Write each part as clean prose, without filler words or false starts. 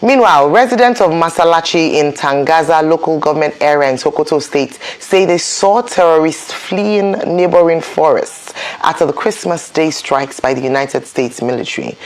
Meanwhile, residents of Masalachi in Tangaza local government area in Sokoto State say they saw terrorists fleeing neighboring forests after the Christmas Day strikes by the United States military.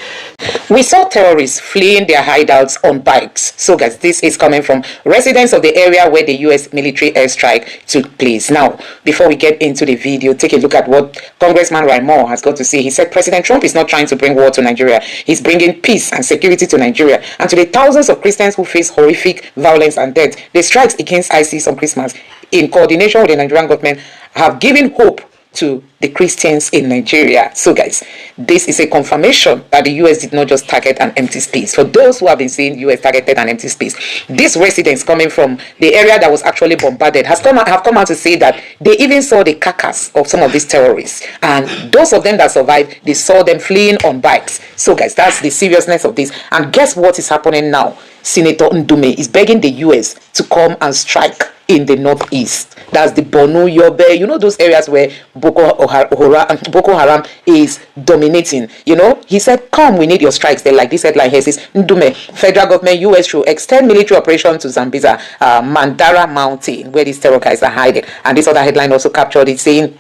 We saw terrorists fleeing their hideouts on bikes. So guys, this is coming from residents of the area where the US military airstrike took place. Now, before we get into the video, take a look at what Congressman Raymond has got to say. He said President Trump is not trying to bring war to Nigeria. He's bringing peace and security to Nigeria. And to the thousands of Christians who face horrific violence and death, the strikes against ISIS on Christmas, in coordination with the Nigerian government, have given hope to the Christians in Nigeria. So guys, this is a confirmation that the US did not just target an empty space. For those who have been saying US targeted an empty space, these residents coming from the area that was actually bombarded have come out to say that they even saw the carcass of some of these terrorists, and those of them that survived, they saw them fleeing on bikes. So guys, that's the seriousness of this. And guess what is happening now? Senator Ndume is begging the US to come and strike in the northeast. That's the Borno, Yobe, you know, those areas where Boko Haram is dominating. You know, he said, come, we need your strikes. They like this headline here says, Ndume, federal government, US should extend military operation to Zambiza, Mandara Mountain, where these terror guys are hiding. And this other headline also captured it saying,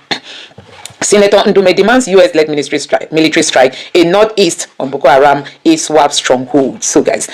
Senator Ndume demands US-led military strike in northeast on Boko Haram ISWAP stronghold. So guys,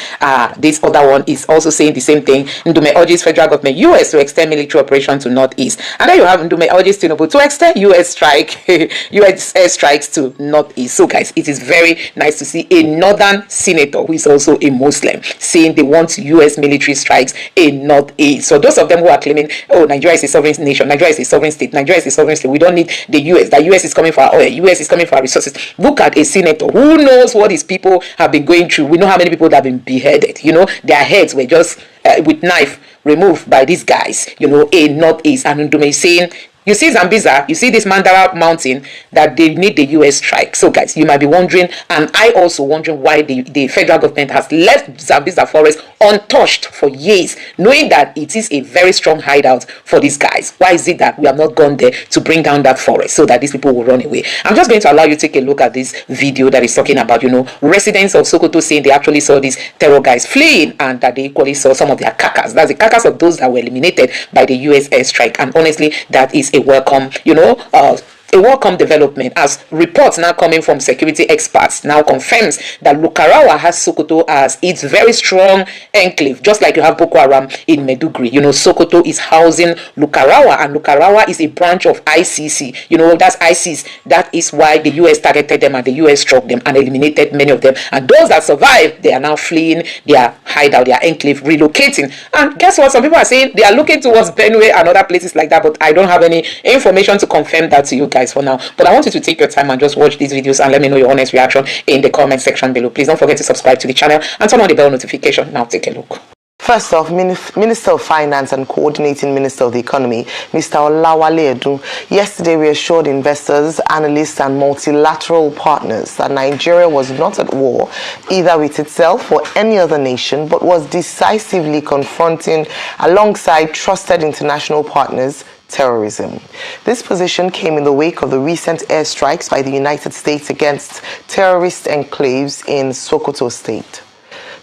this other one is also saying the same thing. Ndume urges federal government US to extend military operation to northeast. And then you have Ndume urges Tinubu to extend US airstrikes to northeast. So guys, it is very nice to see a northern senator who is also a Muslim saying they want US military strikes in northeast. So those of them who are claiming, oh, Nigeria is a sovereign nation, Nigeria is a sovereign state, Nigeria is a sovereign state, we don't need the US. The US is coming for our oil, US is coming for our resources. Look at a senator who knows what his people have been going through. We know how many people that have been beheaded. You know, their heads were just with knife removed by these guys, you know, in northeast. And Ndume is saying, you see Zambiza, you see this Mandara Mountain, that they need the US strike. So guys, you might be wondering, and I also wondering, why the federal government has left Zambiza forest untouched for years, knowing that it is a very strong hideout for these guys. Why is it that we have not gone there to bring down that forest so that these people will run away? I'm just going to allow you to take a look at this video that is talking about, you know, residents of Sokoto saying they actually saw these terror guys fleeing, and that they equally saw some of their carcass. That's the carcass of those that were eliminated by the US airstrike. And honestly, that is a welcome, you know, a welcome development, as reports now coming from security experts now confirms that Lukarawa has Sokoto as its very strong enclave, just like you have Boko Haram in Maiduguri. You know, Sokoto is housing Lukarawa, and Lukarawa is a branch of ICC. You know, that's ISIS. That is why the US targeted them and the US struck them and eliminated many of them. And those that survived, they are now fleeing their hideout, their enclave, relocating. And guess what? Some people are saying they are looking towards Benue and other places like that, but I don't have any information to confirm that to you guys for now. But I want you to take your time and just watch these videos and let me know your honest reaction in the comment section below. Please don't forget to subscribe to the channel and turn on the bell notification. Now take a look. First off, Minister of Finance and Coordinating Minister of the Economy, Mr. Olawale Edun, yesterday reassured investors, analysts and multilateral partners that Nigeria was not at war either with itself or any other nation, but was decisively confronting, alongside trusted international partners, terrorism. This position came in the wake of the recent airstrikes by the United States against terrorist enclaves in Sokoto State.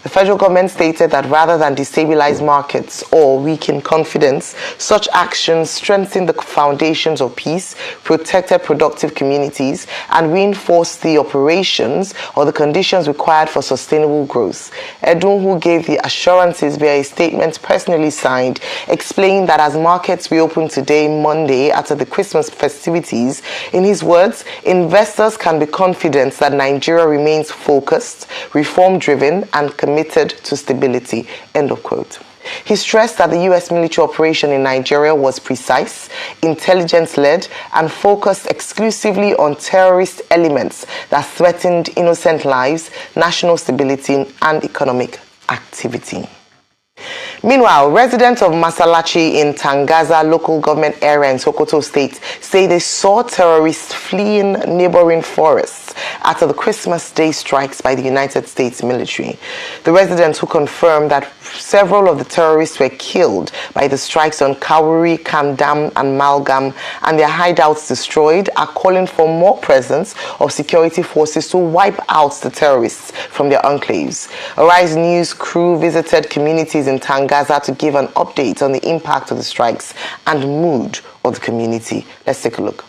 The federal government stated that rather than destabilize markets or weaken confidence, such actions strengthen the foundations of peace, protected productive communities, and reinforced the operations or the conditions required for sustainable growth. Edun, who gave the assurances via a statement personally signed, explained that as markets reopen today, Monday, after the Christmas festivities, in his words, investors can be confident that Nigeria remains focused, reform-driven, and committed to stability, end of quote. He stressed that the U.S. military operation in Nigeria was precise, intelligence-led, and focused exclusively on terrorist elements that threatened innocent lives, national stability, and economic activity. Meanwhile, residents of Masalachi in Tangaza local government area in Sokoto State say they saw terrorists fleeing neighboring forests after the Christmas Day strikes by the United States military. The residents, who confirmed that several of the terrorists were killed by the strikes on Kawuri, Kandam, and Malgam, and their hideouts destroyed, are calling for more presence of security forces to wipe out the terrorists from their enclaves. Arise News crew visited communities in Tangaza to give an update on the impact of the strikes and mood of the community. Let's take a look.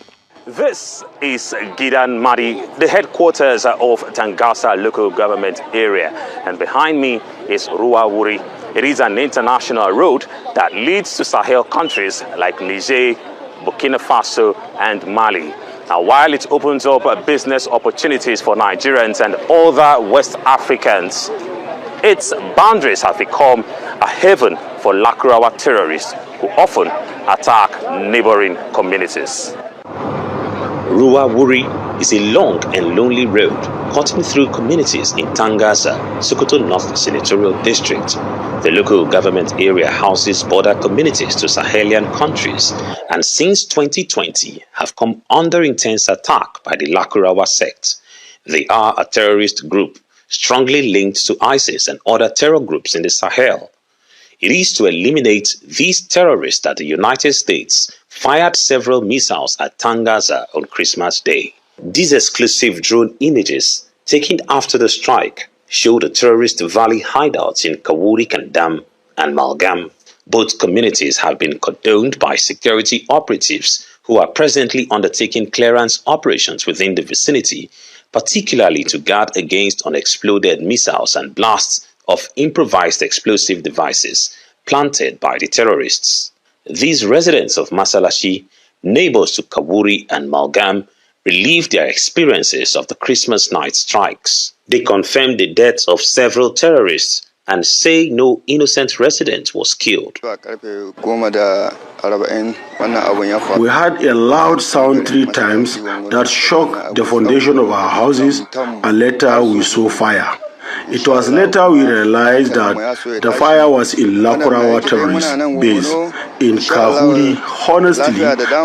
This is Gidan Madi, the headquarters of Tangaza local government area, and behind me is Ruawuri. It is an international road that leads to Sahel countries like Niger, Burkina Faso and Mali. Now, while it opens up business opportunities for Nigerians and other West Africans, its boundaries have become a haven for Lakurawa terrorists who often attack neighboring communities. Ruawuri is a long and lonely road cutting through communities in Tangaza, Sokoto North Senatorial District. The local government area houses border communities to Sahelian countries and since 2020 have come under intense attack by the Lakurawa sect. They are a terrorist group strongly linked to ISIS and other terror groups in the Sahel. It is to eliminate these terrorists that the United States fired several missiles at Tangaza on Christmas Day. These exclusive drone images taken after the strike show the terrorist valley hideouts in Kawuri, Kandam and Malgam. Both communities have been cordoned by security operatives who are presently undertaking clearance operations within the vicinity, particularly to guard against unexploded missiles and blasts of improvised explosive devices planted by the terrorists. These residents of Masalashi, neighbors to Kawuri and Malgam, relieved their experiences of the Christmas night strikes. They confirmed the deaths of several terrorists and say no innocent resident was killed. We had a loud sound 3 times that shook the foundation of our houses, and later we saw fire. It was later we realized that the fire was in Lakurawa terrorist base in Kawuri. Honestly,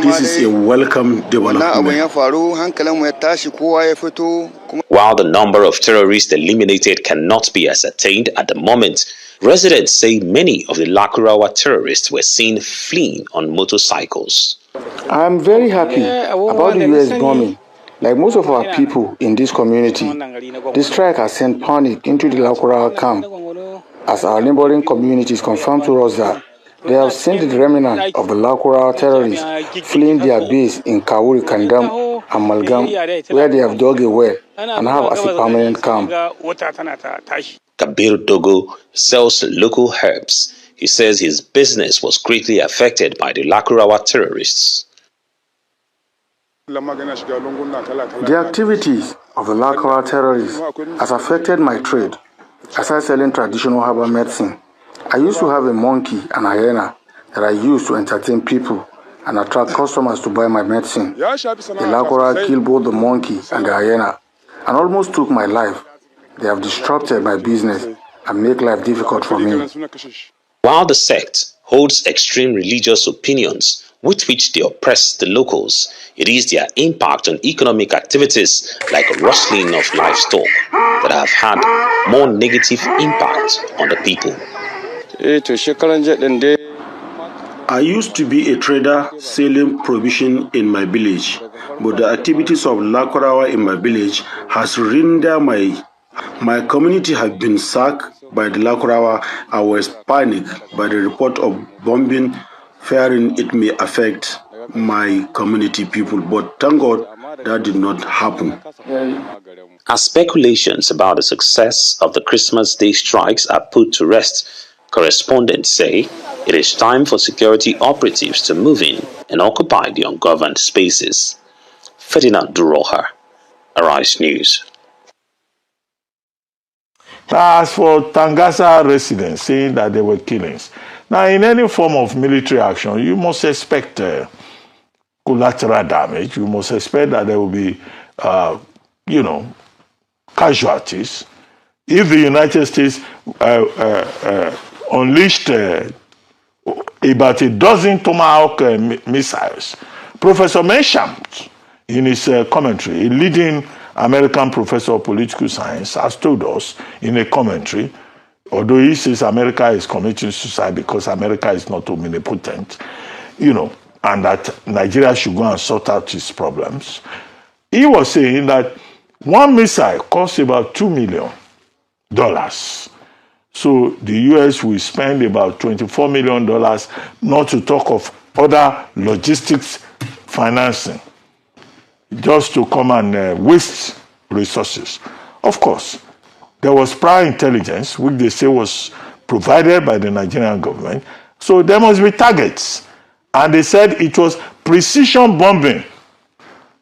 this is a welcome development. While the number of terrorists eliminated cannot be ascertained at the moment, residents say many of the Lakurawa terrorists were seen fleeing on motorcycles. I'm very happy about the US bombing. Like most of our people in this community, this strike has sent panic into the Lakurawa camp, as our neighboring communities confirmed to us that they have seen the remnant of the Lakurawa terrorists fleeing their base in Kawuri, Kandam and Malgam, where they have dug a well and have as a permanent camp. Kabir Dogo sells local herbs. He says his business was greatly affected by the Lakurawa terrorists. The activities of the Lakurawa terrorists has affected my trade. Aside selling traditional herbal medicine, I used to have a monkey and hyena that I used to entertain people and attract customers to buy my medicine. The Lakurawa killed both the monkey and the hyena and almost took my life. They have disrupted my business and make life difficult for me. While the sect holds extreme religious opinions with which they oppress the locals, it is their impact on economic activities like rustling of livestock that have had more negative impact on the people. I used to be a trader selling provision in my village, but the activities of Lakurawa in my village has rendered my community have been sacked by the Lakurawa. I was panicked by the report of bombing, fearing it may affect my community people, but thank God that did not happen. As speculations about the success of the Christmas Day strikes are put to rest, correspondents say it is time for security operatives to move in and occupy the ungoverned spaces. Ferdinand Duroha, Arise News. As for Tangaza residents saying that there were killings, now in any form of military action, you must expect collateral damage. You must expect that there will be, casualties. If the United States unleashed about a dozen Tomahawk missiles, Professor Mensham, in his commentary, a leading American professor of political science, has told us in a commentary, although he says America is committing suicide because America is not omnipotent, you know, and that Nigeria should go and sort out its problems. He was saying that one missile costs about $2 million. So the US will spend about $24 million, not to talk of other logistics financing, just to come and waste resources. Of course, there was prior intelligence, which they say was provided by the Nigerian government. So there must be targets. And they said it was precision bombing.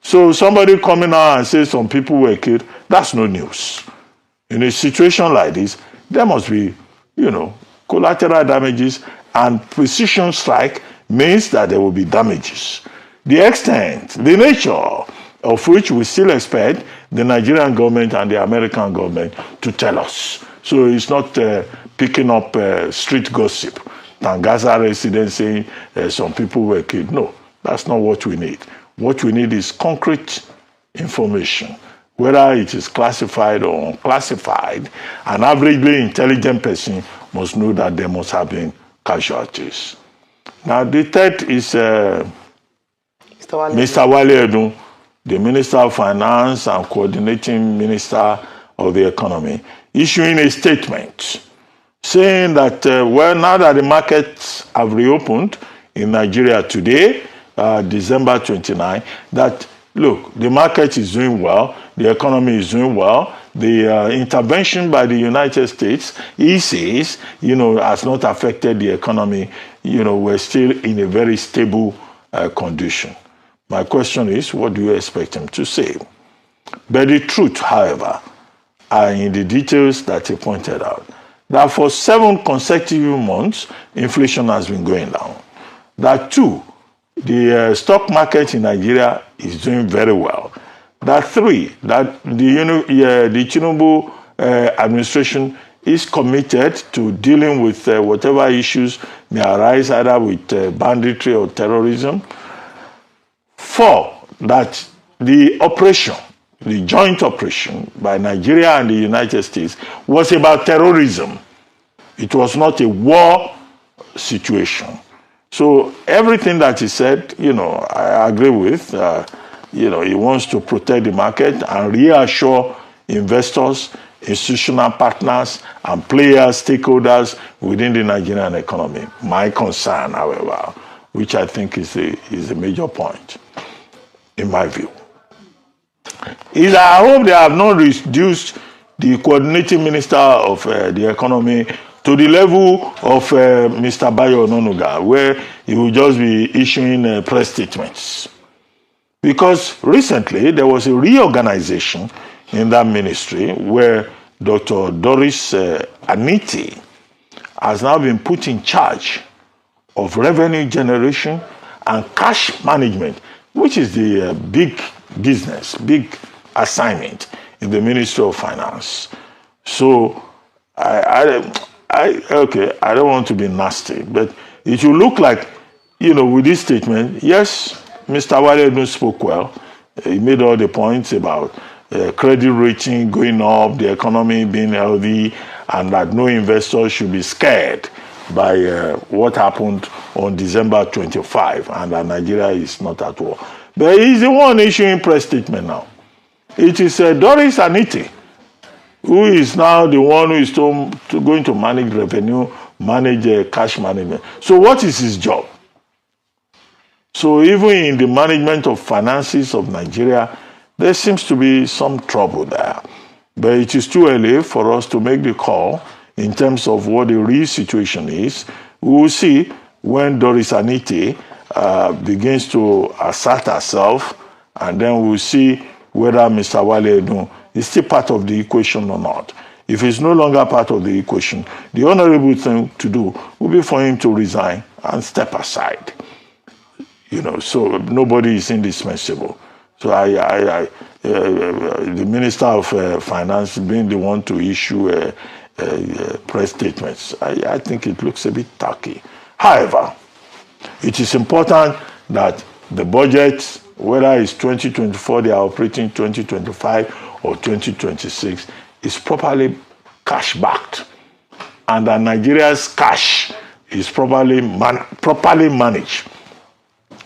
So somebody coming out and say some people were killed, that's no news. In a situation like this, there must be, you know, collateral damages, and precision strike means that there will be damages. The extent, the nature of which we still expect the Nigerian government and the American government to tell us. So it's not picking up street gossip. Tangasa residents saying some people were killed. No, that's not what we need. What we need is concrete information. Whether it is classified or unclassified, an averagely intelligent person must know that there must have been casualties. Now, the third is Mr. Wale Edun, the Minister of Finance and Coordinating Minister of the Economy, issuing a statement saying that, well, now that the markets have reopened in Nigeria today, December 29, that, look, the market is doing well, the economy is doing well, the intervention by the United States, he says, you know, has not affected the economy. You know, we're still in a very stable condition. My question is, what do you expect him to say? But the truth, however, are in the details that he pointed out. That for 7 consecutive months, inflation has been going down. That 2, the stock market in Nigeria is doing very well. That 3, that the Tinubu administration is committed to dealing with whatever issues may arise, either with banditry or terrorism. 4, that the operation, the joint operation by Nigeria and the United States was about terrorism. It was not a war situation. So everything that he said, you know, I agree with. You know, he wants to protect the market and reassure investors, institutional partners, and players, stakeholders within the Nigerian economy. My concern, however, which I think is a major point, in my view, is I hope they have not reduced the coordinating minister of the economy to the level of Mr. Bayo Ononuga, where he will just be issuing press statements. Because recently there was a reorganization in that ministry where Dr. Doris Aniti has now been put in charge of revenue generation and cash management, which is the big business, big assignment in the Ministry of Finance. So okay, I don't want to be nasty, but it will look like, you know, with this statement, yes, Mr. Wale Edun spoke well. He made all the points about credit rating going up, the economy being healthy, and that no investor should be scared by what happened on December 25, and that Nigeria is not at war. But he's the one issuing press statement now. It is Doris Aniti, who is now the one who is going to manage revenue, manage cash management. So what is his job? So even in the management of finances of Nigeria, there seems to be some trouble there. But it is too early for us to make the call in terms of what the real situation is. We will see when Doris Aniti begins to assert herself, and then we'll see whether Mr. Wale Edun is still part of the equation or not. If he's no longer part of the equation, the honorable thing to do will be for him to resign and step aside. You know, so nobody is indispensable. So the Minister of Finance being the one to issue press statements, I think it looks a bit tacky. However, it is important that the budget, whether it's 2024, they are operating 2025 or 2026, is properly cash-backed. and that Nigeria's cash is properly managed,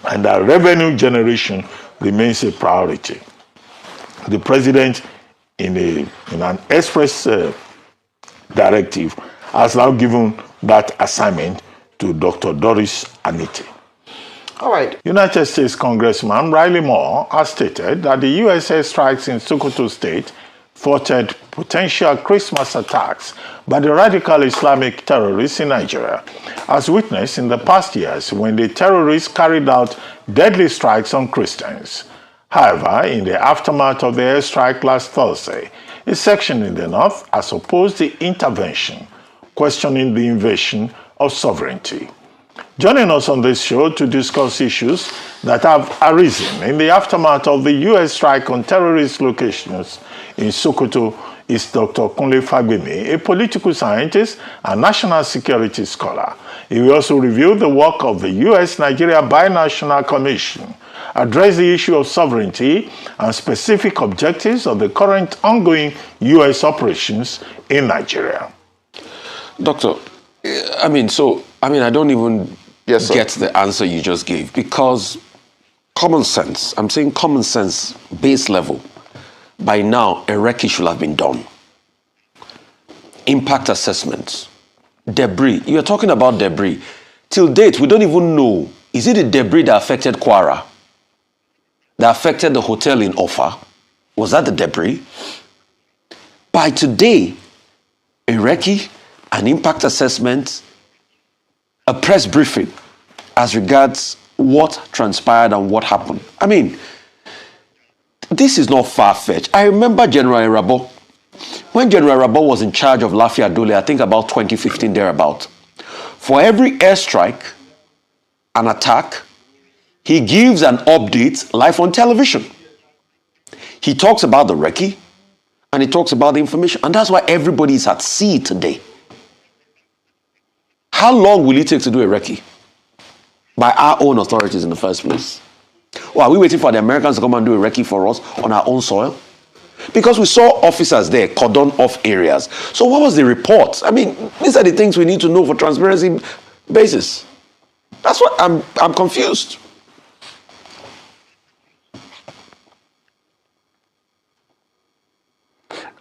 and that revenue generation remains a priority. The president, in an express directive, has now given that assignment to Dr. Doris Anite. All right. United States Congressman Riley Moore has stated that the U.S. airstrikes in Sokoto State thwarted potential Christmas attacks by the radical Islamic terrorists in Nigeria, as witnessed in the past years when the terrorists carried out deadly strikes on Christians. However, in the aftermath of the airstrike last Thursday, a section in the north has opposed the intervention, questioning the invasion of sovereignty. Joining us on this show to discuss issues that have arisen in the aftermath of the U.S. strike on terrorist locations in Sokoto is Dr. Kunle Fagbemi, a political scientist and national security scholar. He will also review the work of the U.S.-Nigeria Binational Commission, address the issue of sovereignty and specific objectives of the current ongoing U.S. operations in Nigeria. Doctor, I don't even get the answer you just gave, because common sense, I'm saying common sense, base level, by now a recce should have been done. Impact assessments, debris, you're talking about debris. Till date, we don't even know, is it the debris that affected Kwara, that affected the hotel in Offa? Was that the debris? By today, a recce, an impact assessment, a press briefing as regards what transpired and what happened. I mean, this is not far-fetched. I remember General Irabo. When General Irabo was in charge of Lafia Dole, I think about 2015 thereabout, for every airstrike, an attack, he gives an update live on television. He talks about the recce and he talks about the information. And that's why everybody is at sea today. How long will it take to do a recce? By our own authorities in the first place. Or are we waiting for the Americans to come and do a recce for us on our own soil? Because we saw officers there cordon off areas. So what was the report? I mean, these are the things we need to know for transparency basis. That's what I'm confused.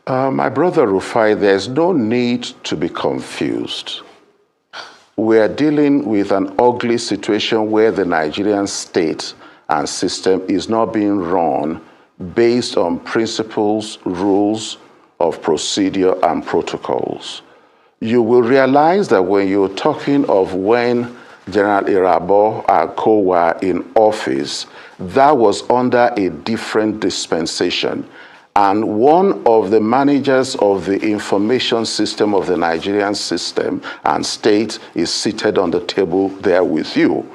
My brother Rufai, there's no need to be confused. We are dealing with an ugly situation where the Nigerian state and system is not being run based on principles, rules of procedure, and protocols. You will realize that when you're talking of when General Irabo and co were in office, that was under a different dispensation. And one of the managers of the information system of the Nigerian system and state is seated on the table there with you.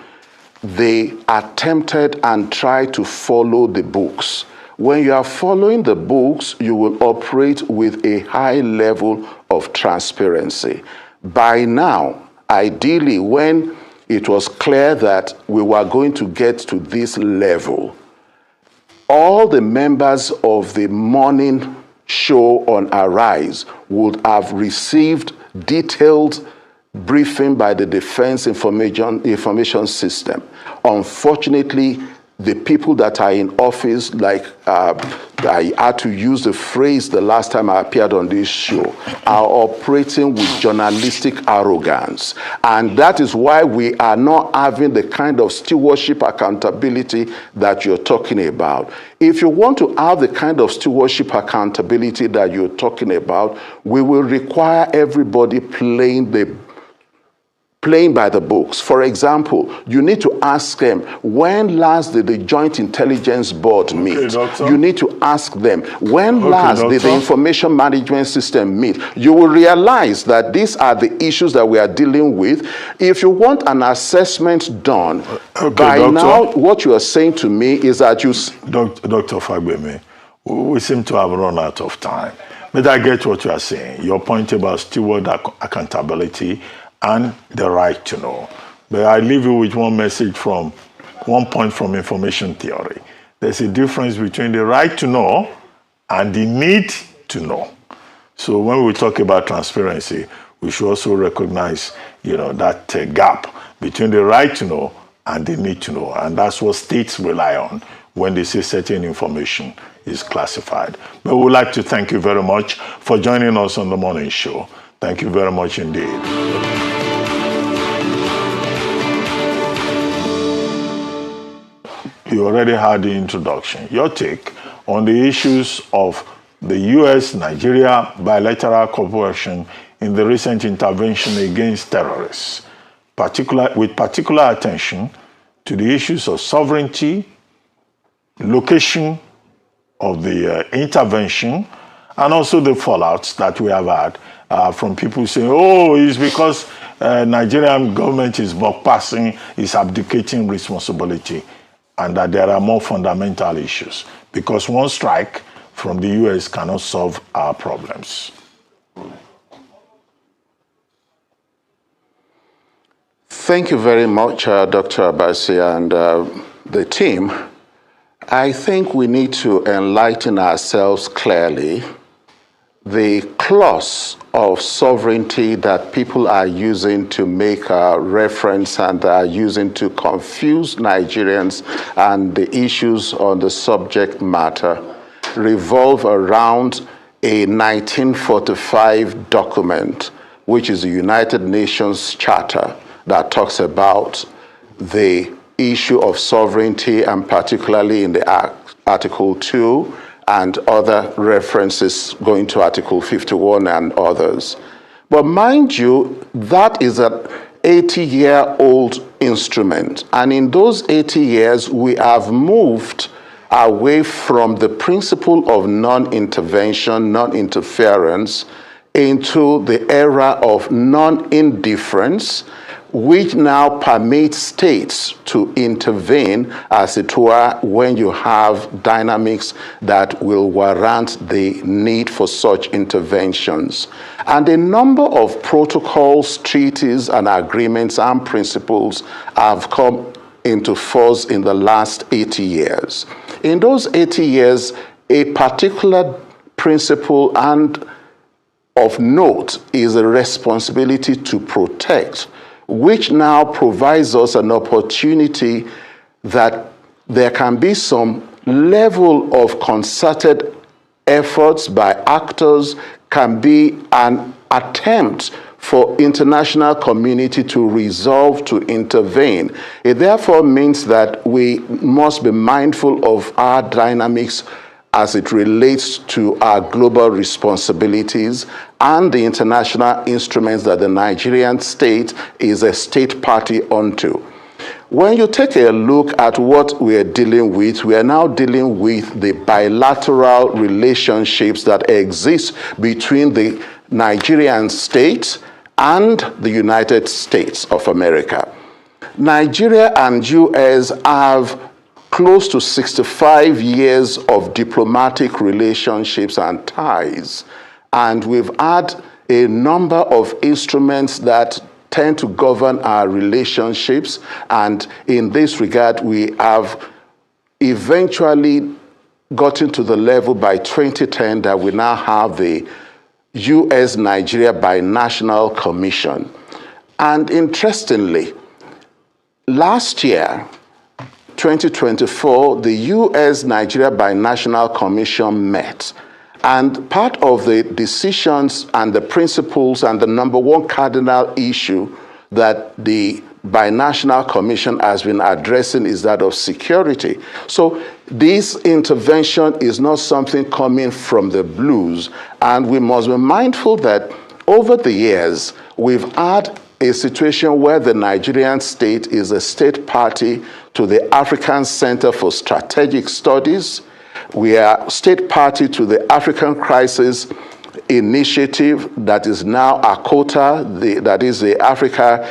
They attempted and tried to follow the books. When you are following the books, you will operate with a high level of transparency. By now, ideally, when it was clear that we were going to get to this level, all the members of the morning show on Arise would have received detailed briefing by the Defense Information System. Unfortunately, the people that are in office, like I had to use the phrase the last time I appeared on this show, are operating with journalistic arrogance. And that is why we are not having the kind of stewardship accountability that you're talking about. If you want to have the kind of stewardship accountability that you're talking about, we will require everybody playing by the books. For example, you need to ask them, when last did the Joint Intelligence Board meet? Okay, you need to ask them, when last did the Information Management System meet? You will realize that these are the issues that we are dealing with. If you want an assessment done, now what you are saying to me is that you... Dr. Fagbemi, we seem to have run out of time. But I get what you are saying. Your point about steward accountability and the right to know. But I leave you with one point from information theory. There's a difference between the right to know and the need to know. So when we talk about transparency, we should also recognize, that gap between the right to know and the need to know. And that's what states rely on when they say certain information is classified. But we'd like to thank you very much for joining us on the morning show. Thank you very much indeed. You already had the introduction. Your take on the issues of the U.S.-Nigeria bilateral cooperation in the recent intervention against terrorists, with particular attention to the issues of sovereignty, location of the intervention, and also the fallouts that we have had from people saying, oh, it's because Nigerian government is bypassing, is abdicating responsibility, and that there are more fundamental issues, because one strike from the U.S. cannot solve our problems. Thank you very much, Dr. Abasi and the team. I think we need to enlighten ourselves clearly. The clause of sovereignty that people are using to make a reference and are using to confuse Nigerians and the issues on the subject matter revolve around a 1945 document, which is the United Nations Charter, that talks about the issue of sovereignty, and particularly in the Article 2 and other references going to Article 51 and others. But mind you, that is an 80-year-old instrument. And in those 80 years, we have moved away from the principle of non-intervention, non-interference, into the era of non-indifference, which now permits states to intervene, as it were, when you have dynamics that will warrant the need for such interventions. And a number of protocols, treaties, and agreements and principles have come into force in the last 80 years. In those 80 years, a particular principle and of note is a responsibility to protect, which now provides us an opportunity that there can be some level of concerted efforts by actors, can be an attempt for international community to resolve, to intervene. It therefore means that we must be mindful of our dynamics as it relates to our global responsibilities and the international instruments that the Nigerian state is a state party unto. When you take a look at what we are dealing with, we are now dealing with the bilateral relationships that exist between the Nigerian state and the United States of America. Nigeria and US have close to 65 years of diplomatic relationships and ties. And we've had a number of instruments that tend to govern our relationships. And in this regard, we have eventually gotten to the level by 2010 that we now have the US-Nigeria Binational Commission. And interestingly, last year, 2024, the US-Nigeria Binational Commission met. And part of the decisions and the principles and the number one cardinal issue that the Binational Commission has been addressing is that of security. So this intervention is not something coming from the blues. And we must be mindful that over the years, we've had a situation where the Nigerian state is a state party to the African Center for Strategic Studies. We are state party to the African Crisis Initiative that is now ACOTA, that is the Africa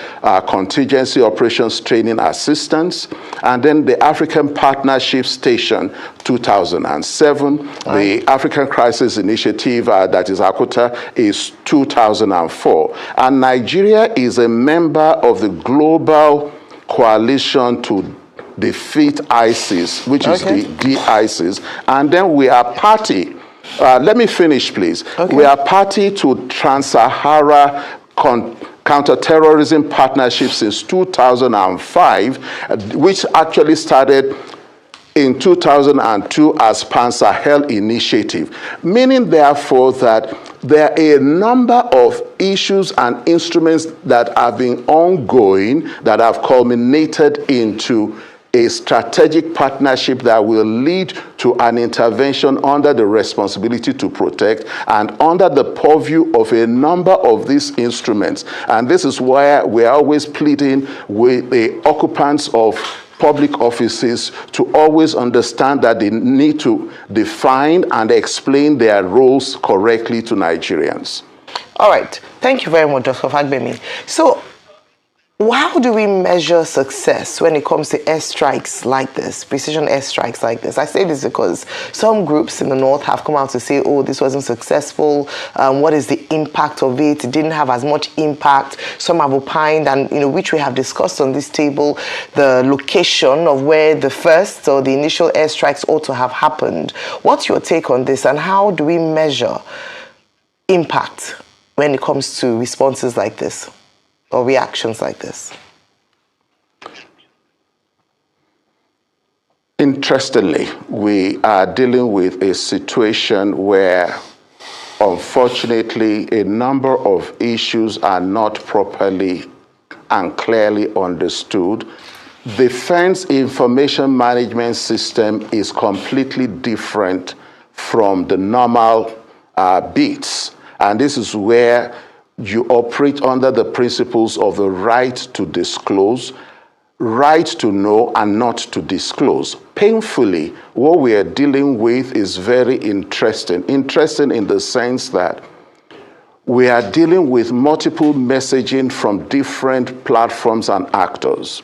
Contingency Operations Training Assistance, and then the African Partnership Station 2007. The African Crisis Initiative that is ACOTA is 2004. And Nigeria is a member of the Global Coalition to Defeat ISIS, which is the D-ISIS, and then we are party. Let me finish, please. We are party to Trans-Sahara counterterrorism partnership since 2005, which actually started in 2002 as Pan-Sahel Initiative, meaning therefore that there are a number of issues and instruments that have been ongoing that have culminated into a strategic partnership that will lead to an intervention under the responsibility to protect and under the purview of a number of these instruments. And this is why we're always pleading with the occupants of public offices to always understand that they need to define and explain their roles correctly to Nigerians. All right. Thank you very much, Dr. Fagbemi. So, how do we measure success when it comes to airstrikes like this, precision airstrikes like this? I say this because some groups in the north have come out to say, oh, this wasn't successful. What is the impact of it? It didn't have as much impact. Some have opined, and which we have discussed on this table, the location of where the first or the initial airstrikes ought to have happened. What's your take on this, and how do we measure impact when it comes to responses like this or reactions like this? Interestingly, we are dealing with a situation where, unfortunately, a number of issues are not properly and clearly understood. The Defense Information Management System is completely different from the normal beats, and this is where you operate under the principles of the right to disclose, right to know, and not to disclose. Painfully, what we are dealing with is very interesting. Interesting in the sense that we are dealing with multiple messaging from different platforms and actors.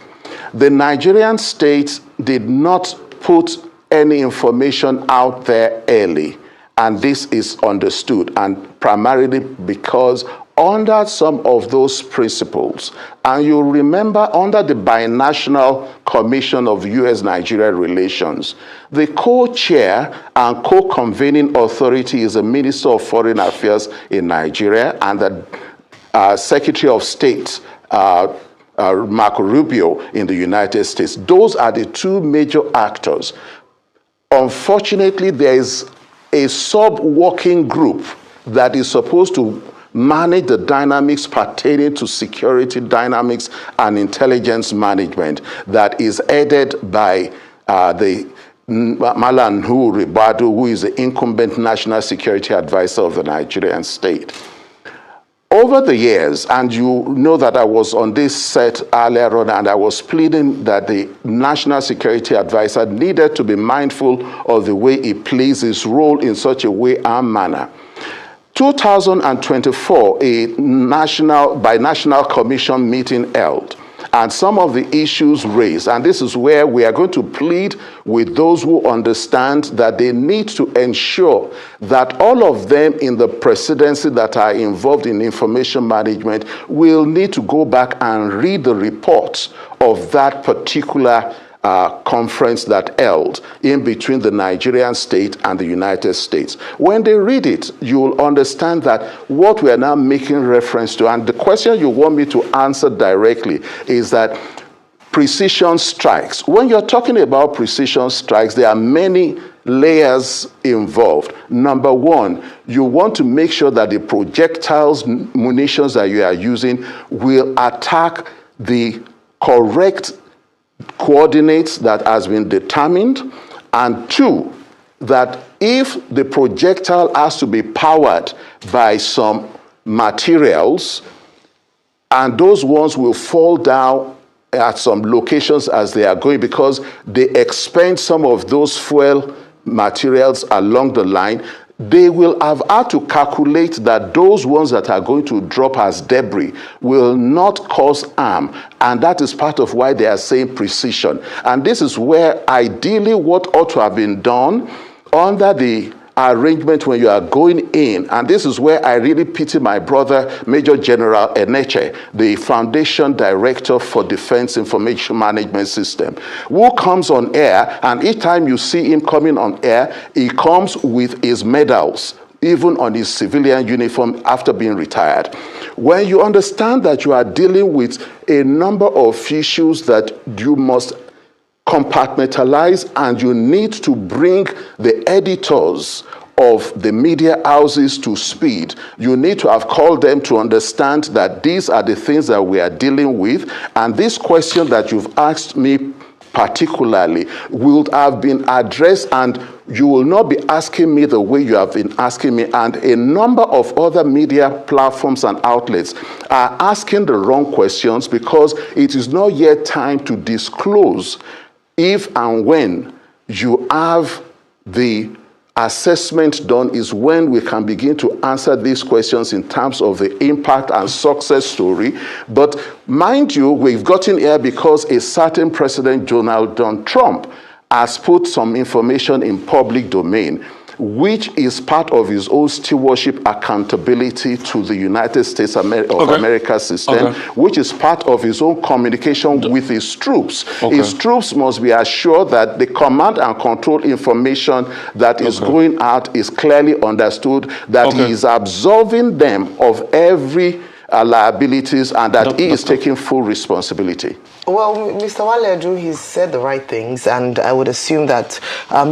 The Nigerian state did not put any information out there early, and this is understood, and primarily because under some of those principles, and you remember under the Binational Commission of U.S.-Nigeria Relations, the co-chair and co-convening authority is the Minister of Foreign Affairs in Nigeria and the Secretary of State, Marco Rubio, in the United States. Those are the two major actors. Unfortunately, there is a sub-working group that is supposed to manage the dynamics pertaining to security dynamics and intelligence management that is headed by the Malam Nuhu Ribadu, who is the incumbent National Security Advisor of the Nigerian state. Over the years, and you know that I was on this set earlier on, and I was pleading that the National Security Advisor needed to be mindful of the way he plays his role in such a way and manner. 2024, a binational commission meeting held, and some of the issues raised, and this is where we are going to plead with those who understand that they need to ensure that all of them in the presidency that are involved in information management will need to go back and read the reports of that particular conference that held in between the Nigerian state and the United States. When they read it, you will understand that what we are now making reference to, and the question you want me to answer directly, is that precision strikes. When you're talking about precision strikes, there are many layers involved. Number one, you want to make sure that the projectiles, munitions that you are using will attack the correct coordinates that has been determined, and two, that if the projectile has to be powered by some materials, and those ones will fall down at some locations as they are going because they expend some of those fuel materials along the line, they will have had to calculate that those ones that are going to drop as debris will not cause harm. And that is part of why they are saying precision. And this is where ideally what ought to have been done under the arrangement when you are going in, and this is where I really pity my brother, Major General Eneche, the Foundation Director for Defense Information Management System, who comes on air, and each time you see him coming on air, he comes with his medals even on his civilian uniform after being retired. When you understand that you are dealing with a number of issues that you must compartmentalize, and you need to bring the editors of the media houses to speed, you need to have called them to understand that these are the things that we are dealing with, and this question that you've asked me particularly will have been addressed, and you will not be asking me the way you have been asking me, and a number of other media platforms and outlets are asking the wrong questions because it is not yet time to disclose if and when you have the assessment done is when we can begin to answer these questions in terms of the impact and success story. But mind you, we've gotten here because a certain President Donald Trump has put some information in public domain, which is part of his own stewardship accountability to the United States of America system, which is part of his own communication with his troops. His troops must be assured that the command and control information that is going out is clearly understood, that he is absolving them of every liabilities, and that he is taking full responsibility. Well, Mr. Waledu, he's said the right things, and I would assume that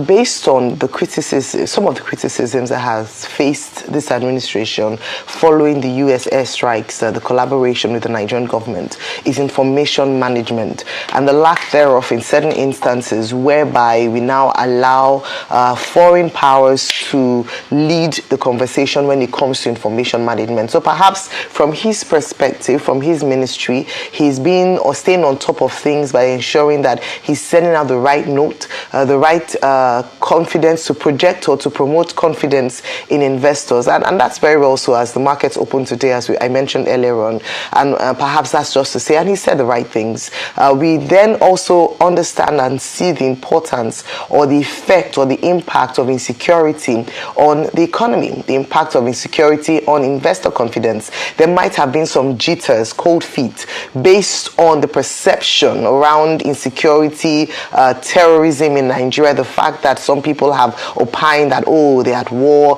based on the criticism, some of the criticisms that has faced this administration following the U.S. airstrikes, the collaboration with the Nigerian government is information management and the lack thereof in certain instances whereby we now allow foreign powers to lead the conversation when it comes to information management. So perhaps from his perspective, from his ministry, he's been or staying on top of things by ensuring that he's sending out the right note, the right confidence to project or to promote confidence in investors. And that's very well so as the markets open today, as I mentioned earlier on. And perhaps that's just to say, and he said the right things. We then also understand and see the importance or the effect or the impact of insecurity on the economy, the impact of insecurity on investor confidence. There might have been some jitters, cold feet, based on the perception around insecurity, terrorism in Nigeria, the fact that some people have opined that, oh, they're at war,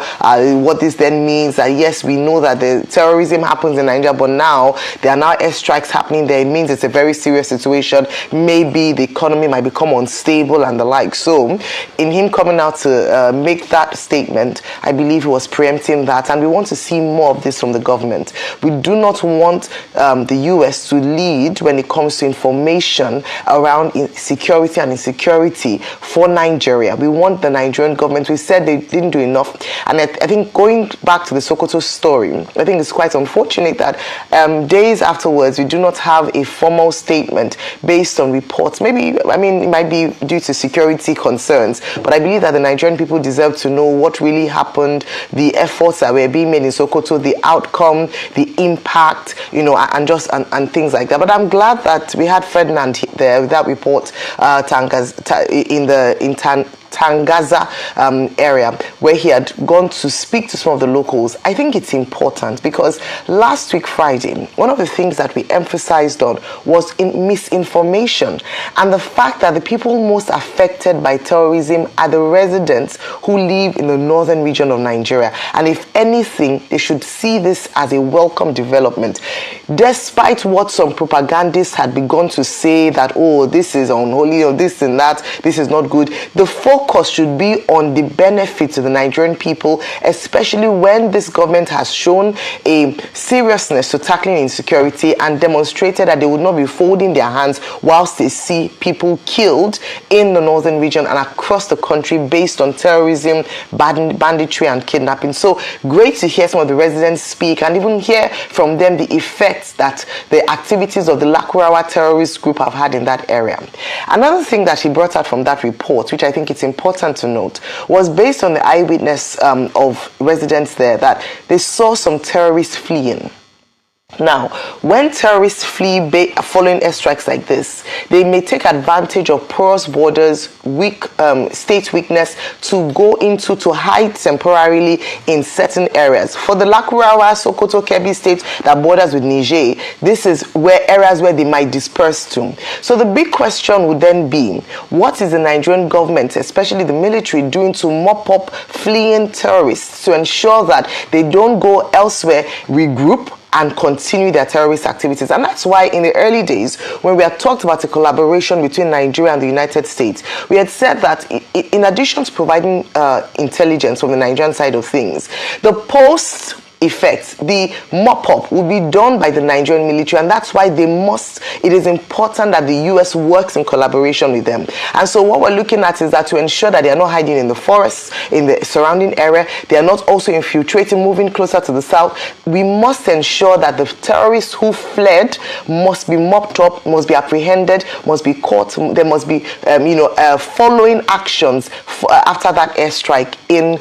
what this then means that, yes, we know that the terrorism happens in Nigeria, but now there are now airstrikes happening there. It means it's a very serious situation. Maybe the economy might become unstable and the like. So in him coming out to make that statement, I believe he was preempting that, and we want to see more of this from the government. We do not want the US to lead when it comes to information around security and insecurity for Nigeria. We want the Nigerian government. We said they didn't do enough, and I think going back to the Sokoto story, I think it's quite unfortunate that days afterwards we do not have a formal statement based on reports. Maybe, I mean, it might be due to security concerns, but I believe that the Nigerian people deserve to know what really happened, the efforts that were being made in Sokoto, the outcome, the impact, you know, and things like that. But I'm glad that we had Ferdinand there with that report in Tangaza area, where he had gone to speak to some of the locals. I think it's important because last week Friday, one of the things that we emphasized on was misinformation, and the fact that the people most affected by terrorism are the residents who live in the northern region of Nigeria. And if anything, they should see this as a welcome development, despite what some propagandists had begun to say that, oh, this is unholy, or this and that, this is not good. The focus should be on the benefit to the Nigerian people, especially when this government has shown a seriousness to tackling insecurity and demonstrated that they would not be folding their hands whilst they see people killed in the northern region and across the country based on terrorism, banditry and kidnapping. So great to hear some of the residents speak and even hear from them the effects that the activities of the Lakurawa terrorist group have had in that area. Another thing that he brought out from that report, which I think it's important to note, was based on the eyewitness of residents there, that they saw some terrorists fleeing. Now, when terrorists flee following airstrikes like this, they may take advantage of porous borders, state weakness to hide temporarily in certain areas. For the Lakurawa, Sokoto, Kebbi states that borders with Niger, this is areas where they might disperse to. So the big question would then be, what is the Nigerian government, especially the military, doing to mop up fleeing terrorists to ensure that they don't go elsewhere, regroup, and continue their terrorist activities? And that's why in the early days, when we had talked about a collaboration between Nigeria and the United States, we had said that in addition to providing intelligence from the Nigerian side of things, the post effect, the mop-up, will be done by the Nigerian military, and that's why it is important that the US works in collaboration with them. And so what we're looking at is that to ensure that they are not hiding in the forests, in the surrounding area, they are not also infiltrating, moving closer to the south, we must ensure that the terrorists who fled must be mopped up, must be apprehended, must be caught. There must be following actions after that airstrike in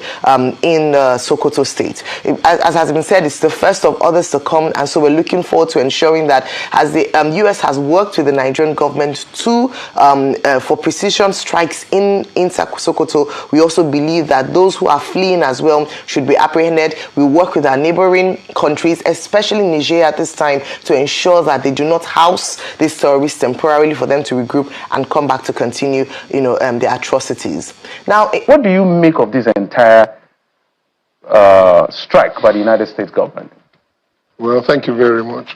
Sokoto State. As has been said, it's the first of others to come, and so we're looking forward to ensuring that as the US has worked with the Nigerian government for precision strikes in Sokoto, we also believe that those who are fleeing as well should be apprehended. We work with our neighboring countries, especially Niger at this time, to ensure that they do not house these terrorists temporarily, for them to regroup and come back to continue their atrocities. Now, what do you make of this entire strike by the United States government? Well, thank you very much.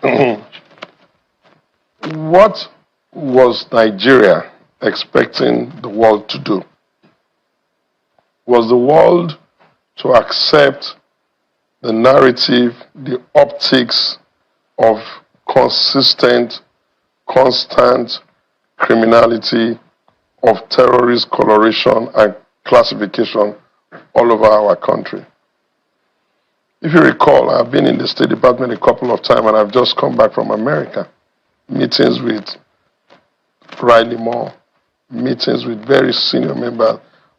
What was Nigeria expecting the world to do? Was the world to accept the narrative, the optics of consistent, constant criminality, of terrorist coloration and classification all over our country? If you recall, I've been in the State Department a couple of times, and I've just come back from America. Meetings with Riley Moore, meetings with very senior members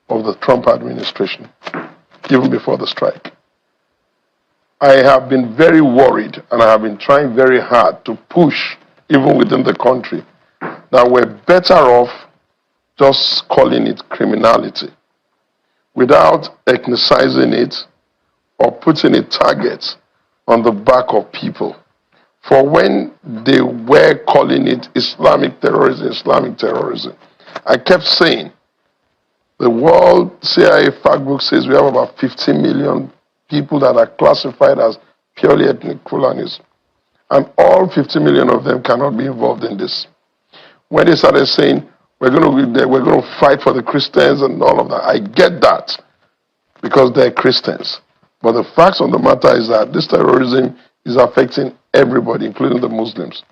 of the Trump administration, even before the strike. I have been very worried, and I have been trying very hard to push, even within the country, that we're better off just calling it criminality without ethnicizing it or putting a target on the back of people. For when they were calling it Islamic terrorism, I kept saying, the World CIA fact book says we have about 15 million people that are classified as purely ethnic Fulanis. And all 50 million of them cannot be involved in this. When they started saying, we're going to fight for the Christians and all of that, I get that, because they're Christians. But the facts of the matter is that this terrorism is affecting everybody, including the Muslims,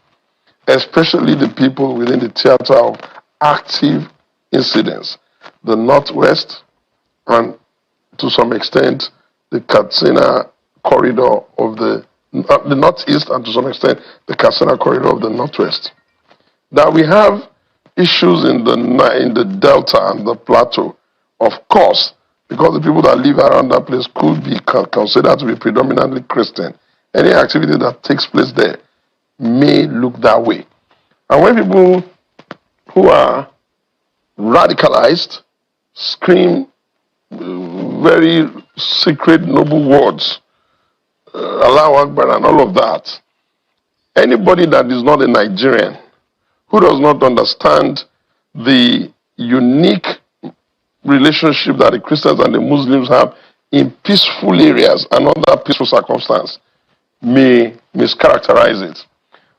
especially the people within the theater of active incidents, the Northwest, and to some extent, the Katsina corridor of the Northeast, and to some extent, the Katsina corridor of the Northwest. That we have issues in the Delta and the Plateau, of course, because the people that live around that place could be considered to be predominantly Christian. Any activity that takes place there may look that way. And when people who are radicalized scream very secret, noble words, Allahu Akbar and all of that, anybody that is not a Nigerian, who does not understand the unique relationship that the Christians and the Muslims have in peaceful areas and under peaceful circumstances, may mischaracterize it.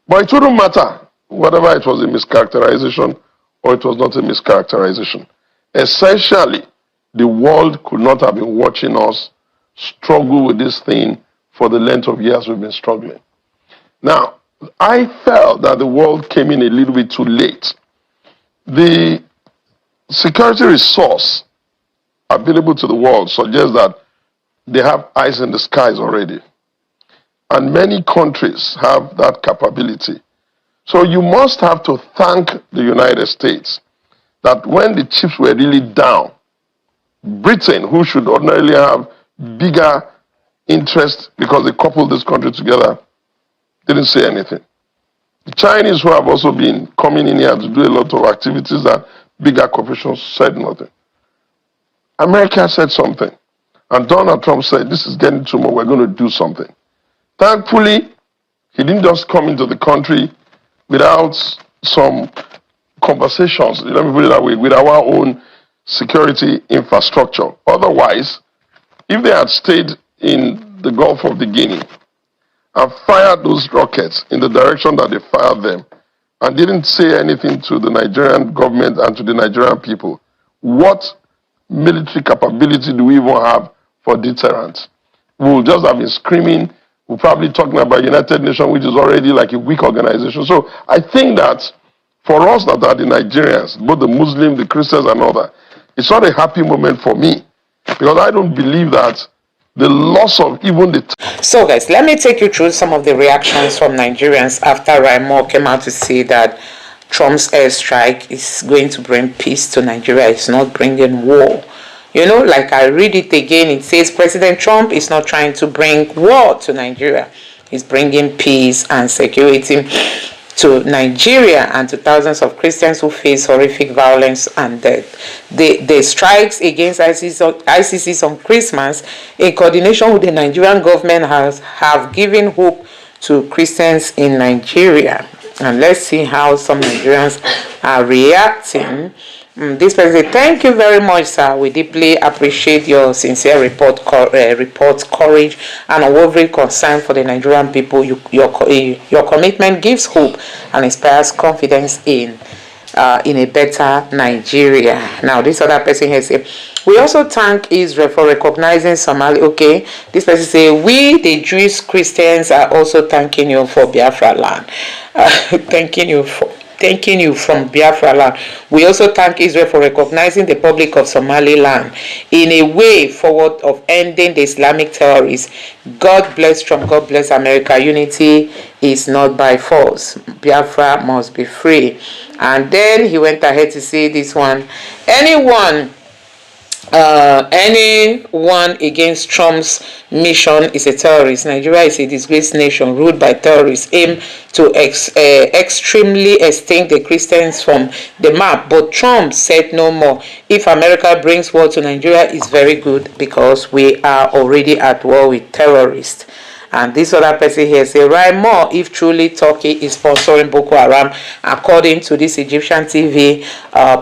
But it wouldn't matter whether it was a mischaracterization or it was not a mischaracterization. Essentially, the world could not have been watching us struggle with this thing for the length of years we've been struggling. Now, I felt that the world came in a little bit too late. The security resource available to the world suggests that they have eyes in the skies already. And many countries have that capability. So you must have to thank the United States that when the chips were really down, Britain, who should ordinarily have bigger interest because they coupled this country together, didn't say anything. The Chinese, who have also been coming in here to do a lot of activities that bigger corporations, said nothing. America said something. And Donald Trump said, this is getting too much, we're going to do something. Thankfully, he didn't just come into the country without some conversations, let me put it that way, with our own security infrastructure. Otherwise, if they had stayed in the Gulf of Guinea and fired those rockets in the direction that they fired them and didn't say anything to the Nigerian government and to the Nigerian people, what military capability do we even have for deterrence? We will just have been screaming. We're probably talking about United Nations, which is already like a weak organization. So I think that for us that are the Nigerians, both the Muslims, the Christians and all that, it's not a happy moment for me because I don't believe that the loss of even the... So guys, let me take you through some of the reactions from Nigerians after Raimo came out to say that Trump's airstrike is going to bring peace to Nigeria. It's not bringing war. You know, like I read it again, it says President Trump is not trying to bring war to Nigeria. He's bringing peace and security to Nigeria and to thousands of Christians who face horrific violence and death. The strikes against ICCs on Christmas, in coordination with the Nigerian government, have given hope to Christians in Nigeria. And let's see how some Nigerians are reacting. This person said, thank you very much, sir. We deeply appreciate your sincere report, courage, and unwavering concern for the Nigerian people. Your commitment gives hope and inspires confidence in a better Nigeria. Now, this other person here said, we also thank Israel for recognizing Somalia. Okay, this person say, we, the Jewish Christians, are also thanking you for Biafra land. Thanking you from Biafra land. We also thank Israel for recognizing the Republic of Somaliland in a way forward of ending the Islamic terrorists. God bless Trump. God bless America. Unity is not by force. Biafra must be free. And then he went ahead to say this one. Anyone against Trump's mission is a terrorist. Nigeria is a disgraced nation ruled by terrorists aim to extremely extinct the Christians from the map. But Trump said no more. If America brings war to Nigeria, it's very good because we are already at war with terrorists. And this other person here say, right more, if truly Turkey is sponsoring Boko Haram, according to this Egyptian TV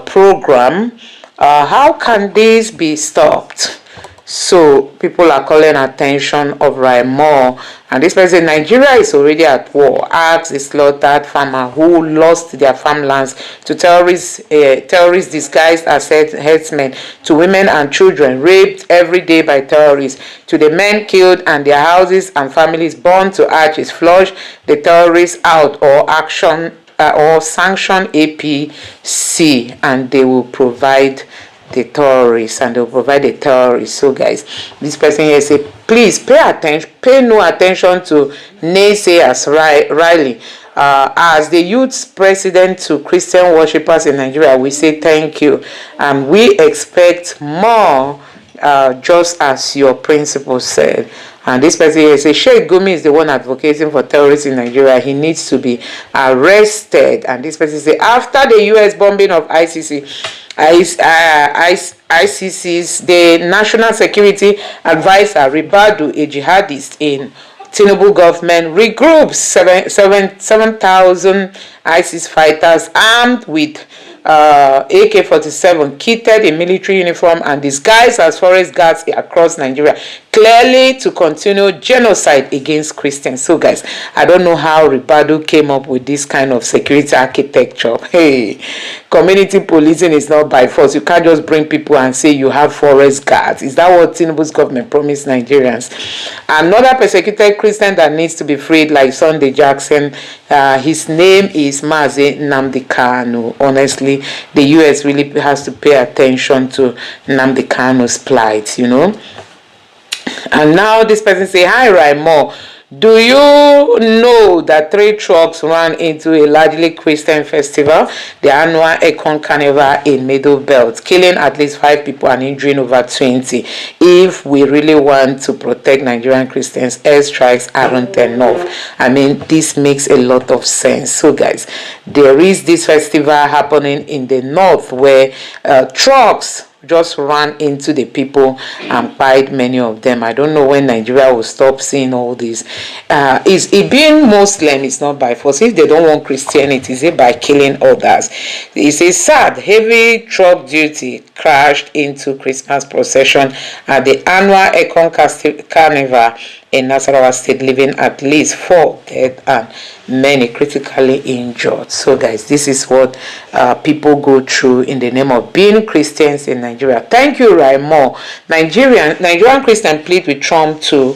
program, how can this be stopped? So people are calling attention of Raimo, and this person, Nigeria is already at war. Ask the slaughtered farmer who lost their farmlands to terrorists disguised as herdsmen, to women and children raped every day by terrorists, to the men killed and their houses and families burned to ashes. Flush the terrorists out or sanction APC, and they will provide the terrorists, So guys, this person here say, please pay no attention to naysayers. Riley, as the youth president to Christian worshippers in Nigeria, we say thank you, and we expect more, just as your principal said. And this person here says, Sheikh Gumi is the one advocating for terrorists in Nigeria. He needs to be arrested. And this person says, after the U.S. bombing of ICC's, the National Security Advisor, Ribadu, a jihadist in Tinubu government, regroups 7,000 ISIS fighters armed with AK-47, kitted in military uniform and disguised as forest guards across Nigeria, clearly to continue genocide against Christians. So guys, I don't know how Ribadu came up with this kind of security architecture. Hey, community policing is not by force. You can't just bring people and say you have forest guards. Is that what Tinubu's government promised Nigerians? Another persecuted Christian that needs to be freed, like Sunday Jackson, his name is Nnamdi Kanu. Honestly, the U.S. really has to pay attention to Nnamdi Kanu's plight, you know. And now this person say, hi Raimo, Do you know that 3 trucks ran into a largely Christian festival, the annual Ekon Carnival in Middle Belt, killing at least 5 people and injuring over 20? If we really want to protect Nigerian Christians, airstrikes aren't enough. I mean, this makes a lot of sense. So guys, there is this festival happening in the north where trucks just ran into the people and killed many of them. I don't know when Nigeria will stop seeing all this. Is it being Muslim is not by force. If they don't want Christianity, is it by killing others? It's a sad, heavy truck duty crashed into Christmas procession at the annual Ekon Carnival in Nasarawa State, leaving at least 4 dead and many critically injured. So guys, this is what people go through in the name of being Christians in Nigeria. Thank you, Raimo. Nigerian Christians plead with Trump to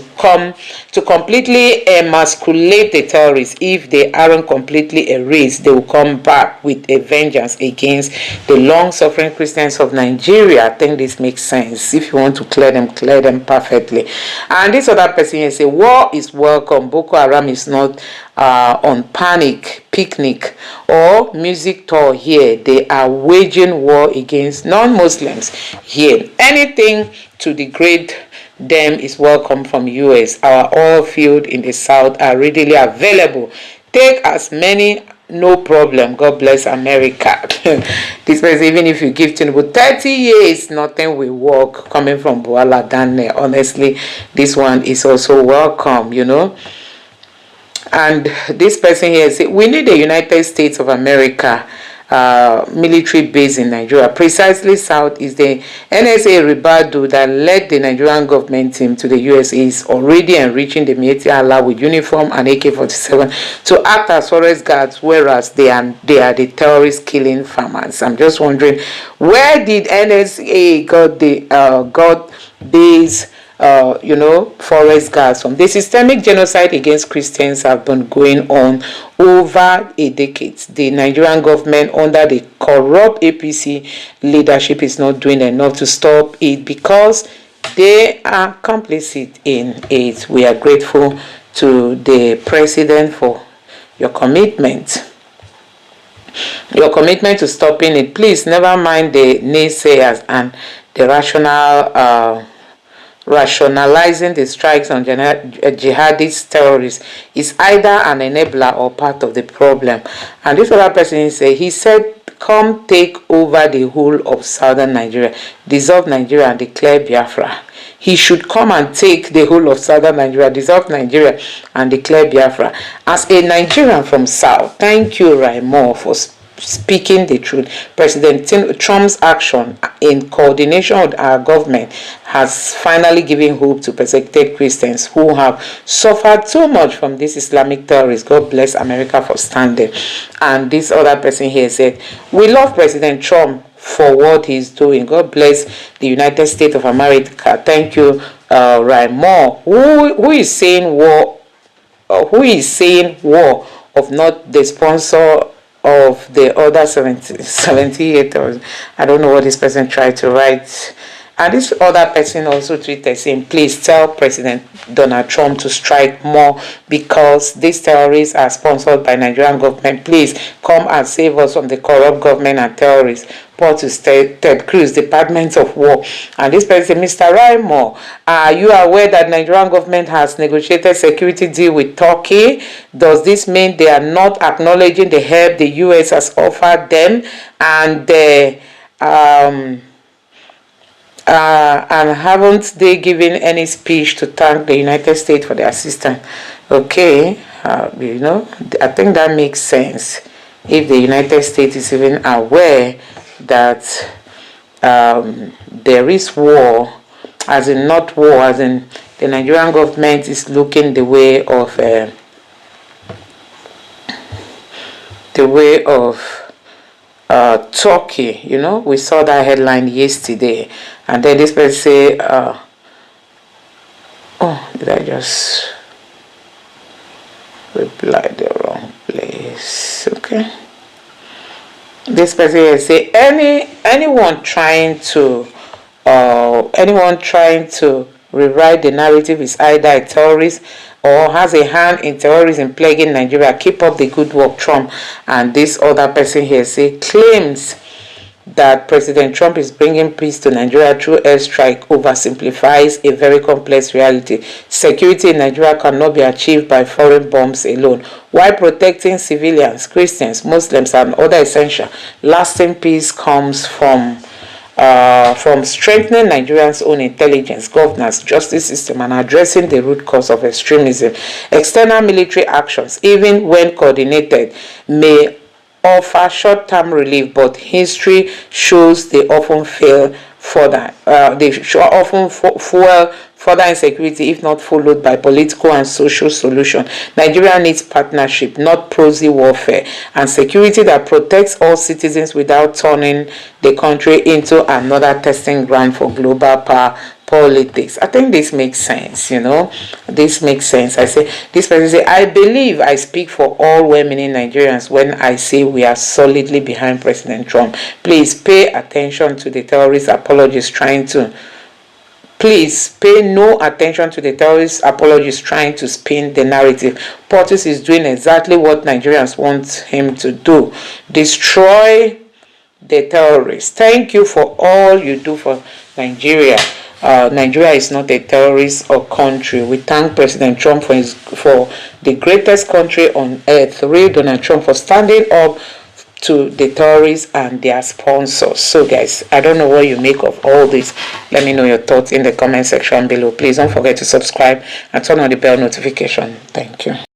completely emasculate the terrorists. If they aren't completely erased, they will come back with a vengeance against the long-suffering Christians of Nigeria. I think this makes sense. If you want to clear them perfectly. And this other person here say, war is welcome. Boko Haram is not on picnic or music tour here. They are waging war against non-Muslims here. Anything to degrade them is welcome from US. Our oil field in the south are readily available. Take as many, no problem. God bless America. This person, even if you give Tinubu 30 years, nothing will work. Coming from Boala Dane, honestly, this one is also welcome, you know. And this person here says, we need the United States of America military base in Nigeria. Precisely south is the NSA Ribadu that led the Nigerian government team to the USA is already enriching the Mieti Allah with uniform and AK-47 to act as forest guards, whereas they are the terrorists killing farmers. I'm just wondering, where did NSA got these forest guards from? The systemic genocide against Christians have been going on over a decade. The Nigerian government under the corrupt APC leadership is not doing enough to stop it because they are complicit in it. We are grateful to the president for your commitment. Your commitment to stopping it. Please never mind the naysayers and the rationalizing the strikes on jihadist terrorists is either an enabler or part of the problem. And this other person he said, come take over the whole of southern Nigeria, dissolve Nigeria and declare Biafra. He should come and take the whole of southern Nigeria, dissolve Nigeria and declare Biafra. As a Nigerian from south, thank you, Raimo, for speaking the truth. President Trump's action in coordination with our government has finally given hope to persecuted Christians who have suffered too much from this Islamic terrorists. God bless America for standing. And this other person here said, we love President Trump for what he's doing. God bless the United States of America. Thank you, Raimo. Who is saying war? Who is saying war of not the sponsor of the other 78, or I don't know what this person tried to write. And this other person also tweeted saying, please tell President Donald Trump to strike more because these terrorists are sponsored by Nigerian government. Please come and save us from the corrupt government and terrorists. Paul to Ted Cruz, Department of War. And this person, Mr. Raimo, are you aware that Nigerian government has negotiated security deal with Turkey? Does this mean they are not acknowledging the help the U.S. has offered them? And haven't they given any speech to thank the United States for their assistance? Okay, I think that makes sense. If the United States is even aware that there is war, as in not war, as in the Nigerian government is looking the way of Turkey. We saw that headline yesterday, and then this person say, did I just reply the wrong place? Okay. This person say anyone trying to rewrite the narrative, is either a terrorist or has a hand in terrorism plaguing Nigeria. Keep up the good work, Trump. And this other person here claims that President Trump is bringing peace to Nigeria through airstrike oversimplifies a very complex reality. Security in Nigeria cannot be achieved by foreign bombs alone. While protecting civilians, Christians, Muslims, and other essential, lasting peace comes from strengthening Nigerians' own intelligence, governance, justice system, and addressing the root cause of extremism. External military actions, even when coordinated, may offer short-term relief, but history shows they often fail further. Fuel further insecurity if not followed by political and social solution. Nigeria needs partnership, not prosy warfare, and security that protects all citizens without turning the country into another testing ground for global power politics. I think this makes sense, This makes sense. I say, this person say, I believe I speak for all well-meaning Nigerians when I say we are solidly behind President Trump. Please pay attention to the terrorist apologists trying to Please pay no attention to the terrorist apologists trying to spin the narrative. Portis is doing exactly what Nigerians want him to do. Destroy the terrorists. Thank you for all you do for Nigeria. Nigeria is not a terrorist or country. We thank President Trump for the greatest country on earth, real Donald Trump, for standing up to the terrorists and their sponsors. So guys, I don't know what you make of all this. Let me know your thoughts in the comment section below. Please don't forget to subscribe and turn on the bell notification. Thank you.